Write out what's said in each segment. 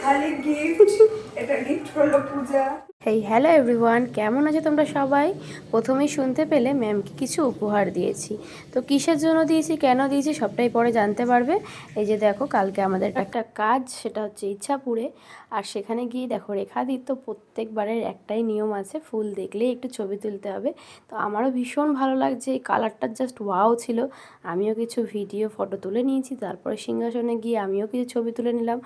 খালি গিফট, এটা গিফট করলো পূজা। হেই হ্যালো এভরিওয়ান, কেমন আছো তোমরা সবাই? প্রথমেই শুনতে পেলে ম্যামকে কিছু উপহার দিয়েছি। তো কিসের জন্য দিয়েছি, কেন দিয়েছি সবটাই পরে জানতে পারবে। এই যে দেখো, কালকে আমাদের একটা কাজ, সেটা হচ্ছে ইচ্ছাপুরে। আর সেখানে গিয়ে দেখো, রেখাদির তো প্রত্যেকবারের একটাই নিয়ম আছে, ফুল দেখলেই একটু ছবি তুলতে হবে। তো আমারও ভীষণ ভালো লাগছে, এই কালারটা জাস্ট ওয়াও ছিল। আমিও কিছু ভিডিও ফটো তুলে নিয়েছি, তারপরে সিংহাসনে গিয়ে আমিও কিছু ছবি তুলে নিলাম।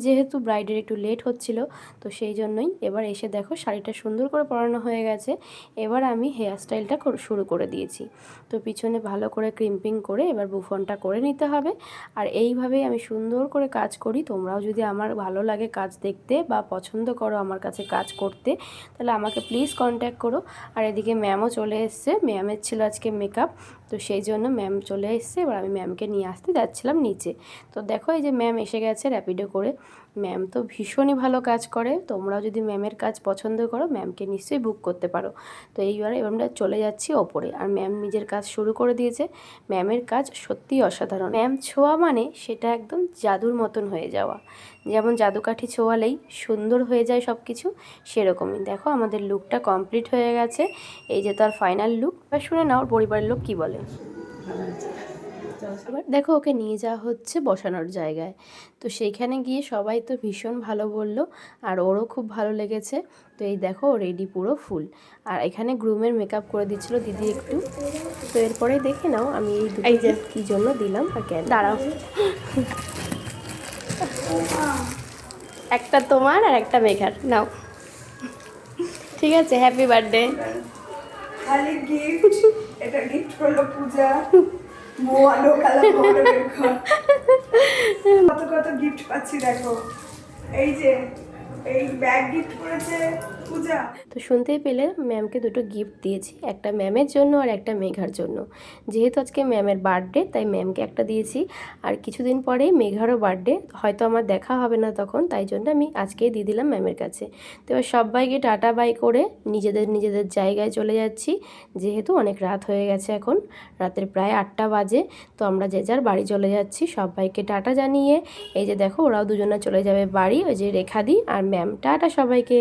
যেহেতু ব্রাইডের একটু লেট হচ্ছিল, তো সেই জন্যই এবার এসে দেখো শাড়িটা সুন্দর করে পরানো হয়ে গেছে। এবার আমি হেয়ার স্টাইলটা শুরু করে দিয়েছি। তো পিছনে ভালো করে ক্রিম্পিং করে এবার বুফনটা করে নিতে হবে। আর এইভাবেই আমি সুন্দর করে কাজ করি। তোমরাও যদি আমার ভালো লাগে কাজ দেখতে বা পছন্দ করো আমার কাছে কাজ করতে, তাহলে আমাকে প্লিজ কন্ট্যাক্ট করো। আর এদিকে ম্যামও চলে এসছে, ম্যামের ছিল আজকে মেকআপ। তো সেই জন্য ম্যাম চলে এসছে, এবার আমি ম্যামকে নিয়ে আসতে যাচ্ছিলাম নিচে। তো দেখো, এই যে ম্যাম এসে গেছে র্যাপিডো করে। ম্যাম তো ভীষণই ভালো কাজ করে। তোমরাও যদি ম্যামের কাজ পছন্দ করো, ম্যামকে নিশ্চয়ই বুক করতে পারো। তো এইবারে আমরা চলে যাচ্ছি ওপরে, আর ম্যাম নিজের কাজ শুরু করে দিয়েছে। ম্যামের কাজ সত্যিই অসাধারণ। ম্যাম ছোঁয়া মানে সেটা একদম জাদুর মতন হয়ে যাওয়া। যেমন জাদুকাঠি ছোঁয়ালেই সুন্দর হয়ে যায় সব কিছু, সেরকমই। দেখো, আমাদের লুকটা কমপ্লিট হয়ে গেছে। এই যে তার ফাইনাল লুক। এবার শুনে নাও পরিবারের লোক কী বলে। এবার দেখো, ওকে নিয়ে যাওয়া হচ্ছে বসানোর জায়গায়। তো সেইখানে গিয়ে সবাই তো ভীষণ ভালো বললো, আর ওরও খুব ভালো লেগেছে। তো এই দেখো, রেডি পুরো ফুল। আর এখানে গ্রুমের মেকআপ করে দিচ্ছিল দিদি একটু। তো এরপরে দেখে নাও আমি এই দুটো যে কী জন্য দিলাম আর কেন। দাঁড়াও, একটা তোমার আর একটা মেঘার নাও। ঠিক আছে, হ্যাপি বার্থডে। খালি গিফট, এটা গিফট করলো পূজা। মোয়ালো কালা মোয়ালো বের কর। কত কত গিফট পাচ্ছি দেখো। এই যে এই ব্যাগ গিফট করেছে পূজা। তো শুনতেই পেলে, ম্যামকে দুটো গিফট দিয়েছি, একটা ম্যামের জন্য আর একটা মেঘার জন্য। যেহেতু আজকে ম্যামের বার্থডে, তাই ম্যামকে একটা দিয়েছি। আর কিছুদিন পরেই মেঘারও বার্থডে, হয়তো আমার দেখা হবে না তখন, তাই জন্য আমি আজকেই দিয়ে দিলাম ম্যামের কাছে। তো এবার সবাইকে টাটা বাই করে নিজেদের নিজেদের জায়গায় চলে যাচ্ছি। যেহেতু অনেক রাত হয়ে গেছে, এখন রাতের প্রায় 8টা বাজে। তো আমরা যে যার বাড়ি চলে যাচ্ছি, সবাইকে টাটা জানিয়ে। এই যে দেখো, ওরাও দুজনে চলে যাবে বাড়ি, ওই যে রেখাদি আর ম্যাম। টাটা সবাইকে।